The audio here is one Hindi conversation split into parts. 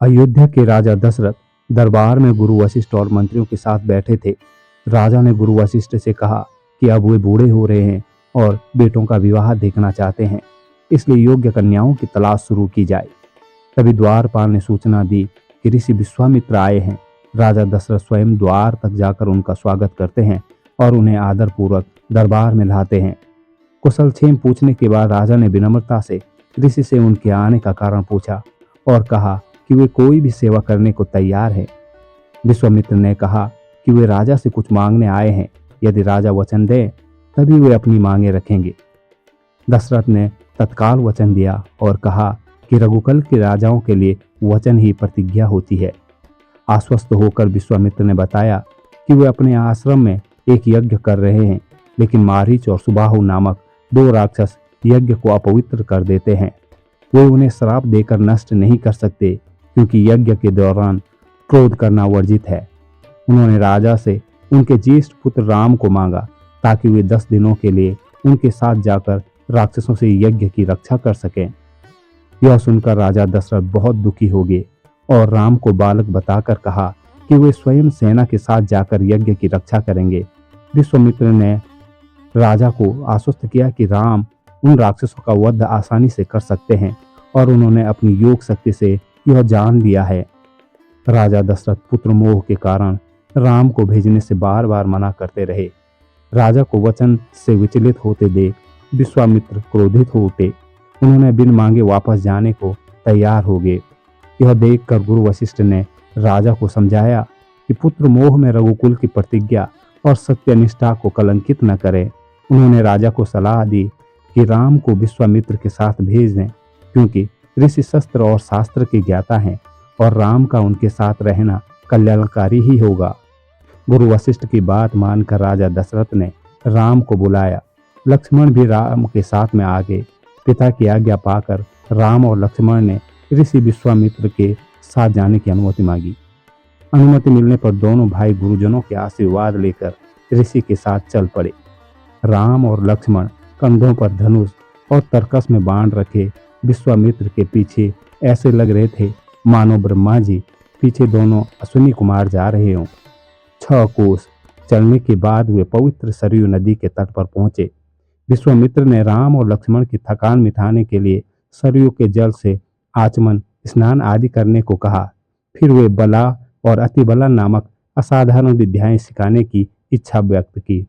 अयोध्या के राजा दशरथ दरबार में गुरु वशिष्ठ और मंत्रियों के साथ बैठे थे। राजा ने गुरु वशिष्ठ से कहा कि अब वे बूढ़े हो रहे हैं और बेटों का विवाह देखना चाहते हैं, इसलिए योग्य कन्याओं की तलाश शुरू की जाए। तभी द्वारपाल ने सूचना दी कि ऋषि विश्वामित्र आए हैं। राजा दशरथ स्वयं द्वार तक जाकर उनका स्वागत करते हैं और उन्हें आदरपूर्वक दरबार में लाते हैं। कुशलक्षेम पूछने के बाद राजा ने विनम्रता से ऋषि से उनके आने का कारण पूछा और कहा कि वे कोई भी सेवा करने को तैयार है। विश्वामित्र ने कहा कि वे राजा से कुछ मांगने आए हैं, यदि राजा वचन दे तभी वे अपनी मांगे रखेंगे। दशरथ ने तत्काल वचन दिया और कहा कि रघुकुल के राजाओं के लिए वचन ही प्रतिज्ञा होती है। आश्वस्त होकर विश्वामित्र ने बताया कि वे अपने आश्रम में एक यज्ञ कर रहे हैं, लेकिन मारीच और सुबाहु नामक दो राक्षस यज्ञ को अपवित्र कर देते हैं। वे उन्हें श्राप देकर नष्ट नहीं कर सकते, क्योंकि यज्ञ के दौरान क्रोध करना वर्जित है। उन्होंने राजा से उनके ज्येष्ठ पुत्र राम को मांगा ताकि वे 10 दिनों के लिए उनके साथ जाकर राक्षसों से यज्ञ की रक्षा कर सकें। यह सुनकर राजा दशरथ बहुत दुखी हो गए और राम को बालक बताकर कहा कि वे स्वयं सेना के साथ जाकर यज्ञ की रक्षा करेंगे। विश्वामित्र ने राजा को आश्वस्त किया कि राम उन राक्षसों का वध आसानी से कर सकते हैं और उन्होंने अपनी योग शक्ति से यह जान लिया है। राजा दशरथ पुत्र मोह के कारण राम को भेजने से बार बार मना करते रहे। राजा को वचन से विचलित होते देख विश्वामित्र क्रोधित हो उठे। उन्होंने बिन मांगे वापस जाने को तैयार हो गए। यह देखकर गुरु वशिष्ठ ने राजा को समझाया कि पुत्र मोह में रघुकुल की प्रतिज्ञा और सत्यनिष्ठा को कलंकित न करें। उन्होंने राजा को सलाह दी कि राम को विश्वामित्र के साथ भेज दें, क्योंकि ऋषि शस्त्र और शास्त्र के ज्ञाता हैं और राम का उनके साथ रहना कल्याणकारी ही होगा। गुरु वशिष्ठ की बात मानकर राजा दशरथ ने राम को बुलाया। लक्ष्मण भी राम के साथ में आ गए। पिता की आज्ञा पाकर राम और लक्ष्मण ने ऋषि विश्वामित्र के साथ जाने की अनुमति मांगी। अनुमति मिलने पर दोनों भाई गुरुजनों के आशीर्वाद लेकर ऋषि के साथ चल पड़े। राम और लक्ष्मण कंधों पर धनुष और तरकस में बाण रखे विश्वामित्र के पीछे ऐसे लग रहे थे मानो ब्रह्मा जी पीछे दोनों अश्विनी कुमार जा रहे हों। 6 कोस चलने के बाद वे पवित्र सरयू नदी के तट पर पहुंचे। विश्वामित्र ने राम और लक्ष्मण की थकान मिटाने के लिए सरयू के जल से आचमन, स्नान आदि करने को कहा। फिर वे बला और अतिबला नामक असाधारण विद्याएं सिखाने की इच्छा व्यक्त की।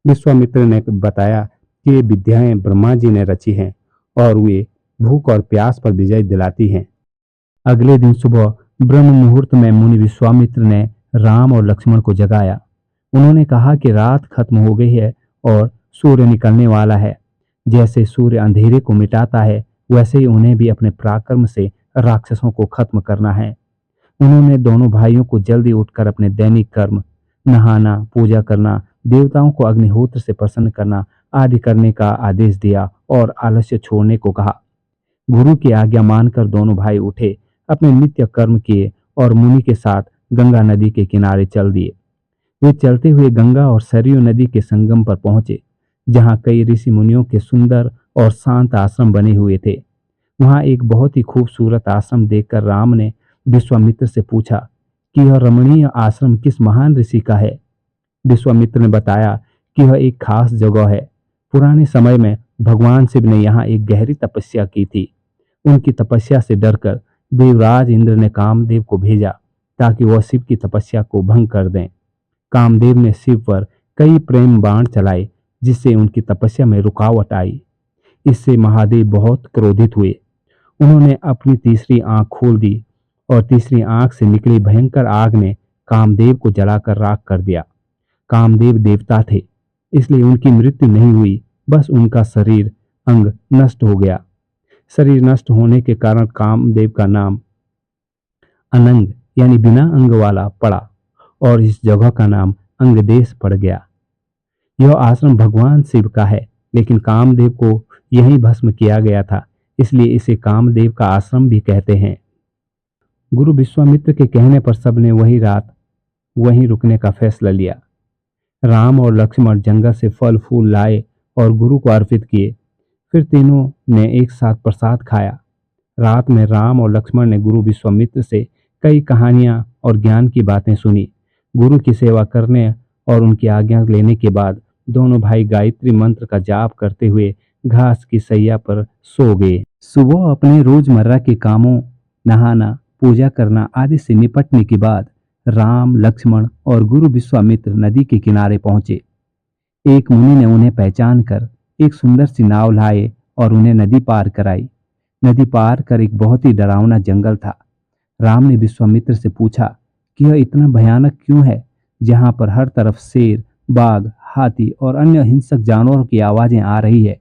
विश्वामित्र ने बताया कि ये विद्याएं ब्रह्मा जी ने रची हैं और वे भूख और प्यास पर विजय दिलाती हैं। अगले दिन सुबह ब्रह्म मुहूर्त में मुनि विश्वामित्र ने राम और लक्ष्मण को जगाया। उन्होंने कहा कि रात खत्म हो गई है और सूर्य निकलने वाला है। जैसे सूर्य अंधेरे को मिटाता है, वैसे ही उन्हें भी अपने पराक्रम से राक्षसों को खत्म करना है। उन्होंने दोनों भाइयों को जल्दी उठकर अपने दैनिक कर्म, नहाना, पूजा करना, देवताओं को अग्निहोत्र से प्रसन्न करना आदि करने का आदेश दिया और आलस्य छोड़ने को कहा। गुरु की आज्ञा मानकर दोनों भाई उठे, अपने नित्य कर्म किए और मुनि के साथ गंगा नदी के किनारे चल दिए। वे चलते हुए गंगा और सरयू नदी के संगम पर पहुंचे, जहां कई ऋषि मुनियों के सुंदर और शांत आश्रम बने हुए थे। वहां एक बहुत ही खूबसूरत आश्रम देखकर राम ने विश्वामित्र से पूछा कि यह रमणीय आश्रम किस महान ऋषि का है। विश्वामित्र ने बताया कि यह एक खास जगह है। पुराने समय में भगवान शिव ने यहाँ एक गहरी तपस्या की थी। उनकी तपस्या से डरकर देवराज इंद्र ने कामदेव को भेजा ताकि वह शिव की तपस्या को भंग कर दें। कामदेव ने शिव पर कई प्रेम बाण चलाए, जिससे उनकी तपस्या में रुकावट आई। इससे महादेव बहुत क्रोधित हुए। उन्होंने अपनी तीसरी आंख खोल दी और तीसरी आंख से निकली भयंकर आग ने कामदेव को जलाकर राख कर दिया। कामदेव देवता थे, इसलिए उनकी मृत्यु नहीं हुई, बस उनका शरीर अंग नष्ट हो गया। शरीर नष्ट होने के कारण कामदेव का नाम अनंग यानी बिना अंग वाला पड़ा और इस जगह का नाम अंगदेश पड़ गया। यह आश्रम भगवान शिव का है, लेकिन कामदेव को यहीं भस्म किया गया था, इसलिए इसे कामदेव का आश्रम भी कहते हैं। गुरु विश्वामित्र के कहने पर सबने वही रात वहीं रुकने का फैसला लिया। राम और लक्ष्मण जंगल से फल फूल लाए और गुरु को अर्पित किए। फिर तीनों ने एक साथ प्रसाद खाया। रात में राम और लक्ष्मण ने गुरु विश्वामित्र से कई कहानियां और ज्ञान की बातें सुनी। गुरु की सेवा करने और उनकी आज्ञा लेने के बाद दोनों भाई गायत्री मंत्र का जाप करते हुए घास की सैया पर सो गए। सुबह अपने रोजमर्रा के कामों, नहाना, पूजा करना आदि से निपटने के बाद राम, लक्ष्मण और गुरु विश्वामित्र नदी के किनारे पहुंचे। एक मुनि ने उन्हें पहचान कर एक सुंदर सी नाव लाए और उन्हें नदी पार कराई। नदी पार कर एक बहुत ही डरावना जंगल था। राम ने विश्वामित्र से पूछा कि यह इतना भयानक क्यों है, जहां पर हर तरफ शेर, बाघ, हाथी और अन्य हिंसक जानवरों की आवाजें आ रही है।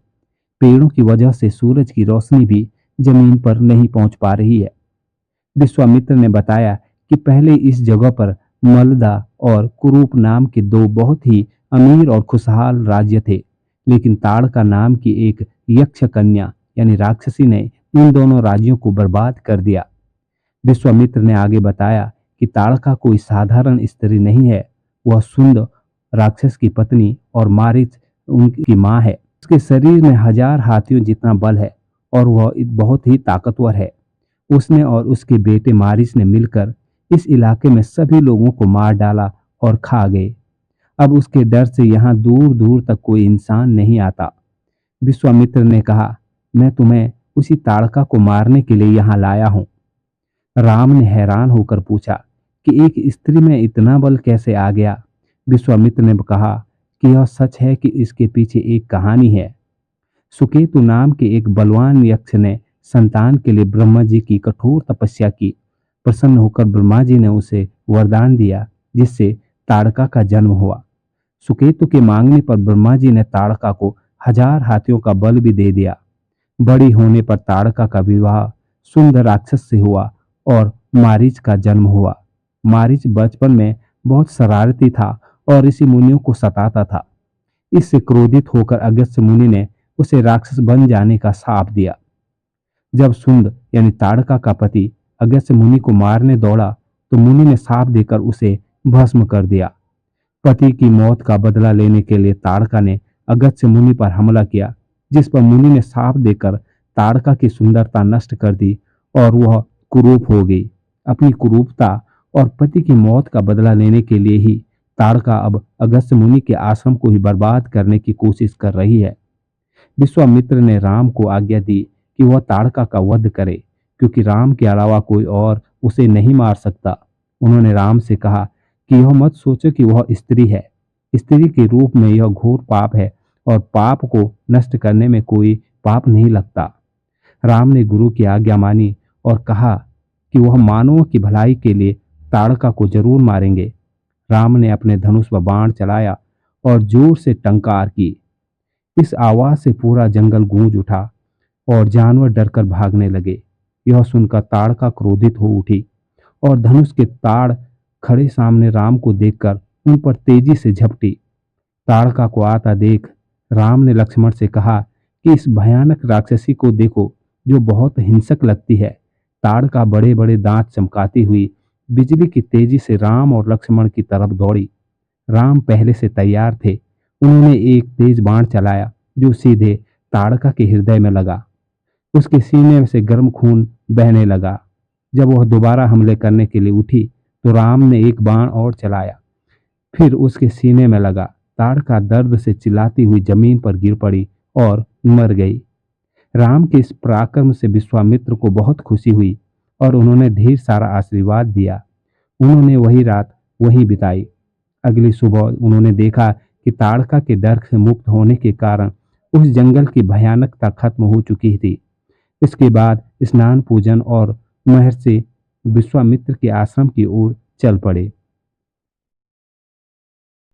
पेड़ों की वजह से सूरज की रोशनी भी जमीन पर नहीं पहुंच पा रही है। विश्वामित्र ने बताया कि पहले इस जगह पर मलदा और कुरूप नाम के दो बहुत ही अमीर और खुशहाल राज्य थे, लेकिन ताड़का नाम की एक यक्ष कन्या यानी राक्षसी ने इन दोनों राज्यों को बर्बाद कर दिया। विश्वामित्र ने आगे बताया कि ताड़का कोई साधारण स्त्री नहीं है, वह सुंद राक्षस की पत्नी और मारीच उनकी मां है। उसके शरीर में 1000 हाथियों जितना बल है और वह बहुत ही ताकतवर है। उसने और उसके बेटे मारीच ने मिलकर इस इलाके में सभी लोगों को मार डाला और खा गए। अब उसके डर से यहाँ दूर दूर तक कोई इंसान नहीं आता। विश्वामित्र ने कहा, मैं तुम्हें उसी ताड़का को मारने के लिए यहाँ लाया हूँ। राम ने हैरान होकर पूछा कि एक स्त्री में इतना बल कैसे आ गया। विश्वामित्र ने कहा कि यह सच है कि इसके पीछे एक कहानी है। सुकेतु नाम के एक बलवान यक्ष ने संतान के लिए ब्रह्मा जी की कठोर तपस्या की। प्रसन्न होकर ब्रह्मा जी ने उसे वरदान दिया, जिससे ताड़का का जन्म हुआ। सुकेतु के मांगने पर ब्रह्मा जी ने ताड़का को 1000 हाथियों का बल भी दे दिया। बड़ी होने पर ताड़का का विवाह सुंदर राक्षस से हुआ और मारीच का जन्म हुआ। मारीच बचपन में बहुत शरारती था और ऋषि मुनियों को सताता था। इससे क्रोधित होकर अगस्त्य मुनि ने उसे राक्षस बन जाने का शाप दिया। जब सुंद यानी ताड़का का पति अगस्त्य मुनि को मारने दौड़ा तो मुनि ने शाप देकर उसे भस्म कर दिया। पति की मौत का बदला लेने के लिए ताड़का ने अगस्त्य मुनि पर हमला किया, जिस पर मुनि ने शाप देकर ताड़का की सुंदरता नष्ट कर दी और वह कुरूप हो गई। अपनी कुरूपता और पति की मौत का बदला लेने के लिए ही ताड़का अब अगस्त्य मुनि के आश्रम को ही बर्बाद करने की कोशिश कर रही है। विश्वामित्र ने राम को आज्ञा दी कि वह ताड़का का वध करे, क्योंकि राम के अलावा कोई और उसे नहीं मार सकता। उन्होंने राम से कहा कि यह मत सोचो कि वह स्त्री है। स्त्री के रूप में यह घोर पाप है और पाप को नष्ट करने में कोई पाप नहीं लगता। राम ने गुरु की आज्ञा मानी और कहा कि वह मानवों की भलाई के लिए ताड़का को जरूर मारेंगे। राम ने अपने धनुष व बाण चलाया और जोर से टंकार की। इस आवाज से पूरा जंगल गूंज उठा और जानवर डरकर भागने लगे। यह सुनकर ताड़का क्रोधित हो उठी और धनुष के ताड़ खड़े सामने राम को देखकर उन पर तेजी से झपटी। ताड़का को आता देख राम ने लक्ष्मण से कहा कि इस भयानक राक्षसी को देखो, जो बहुत हिंसक लगती है। ताड़का बड़े बड़े दांत चमकाती हुई बिजली की तेजी से राम और लक्ष्मण की तरफ दौड़ी। राम पहले से तैयार थे। उन्होंने एक तेज बाण चलाया जो सीधे ताड़का के हृदय में लगा। उसके सीने से गर्म खून बहने लगा। जब वह दोबारा हमले करने के लिए उठी तो राम ने एक बाण और चलाया, फिर उसके सीने में लगा। ताड़का दर्द से चिल्लाती हुई जमीन पर गिर पड़ी और मर गई। राम के इस पराक्रम से विश्वामित्र को बहुत खुशी हुई और उन्होंने ढेर सारा आशीर्वाद दिया। उन्होंने वही रात वहीं बिताई। अगली सुबह उन्होंने देखा कि ताड़का के डर से मुक्त होने के कारण उस जंगल की भयानकता खत्म हो चुकी थी। इसके बाद स्नान पूजन और महर्षि विश्वामित्र के आश्रम की ओर चल पड़े।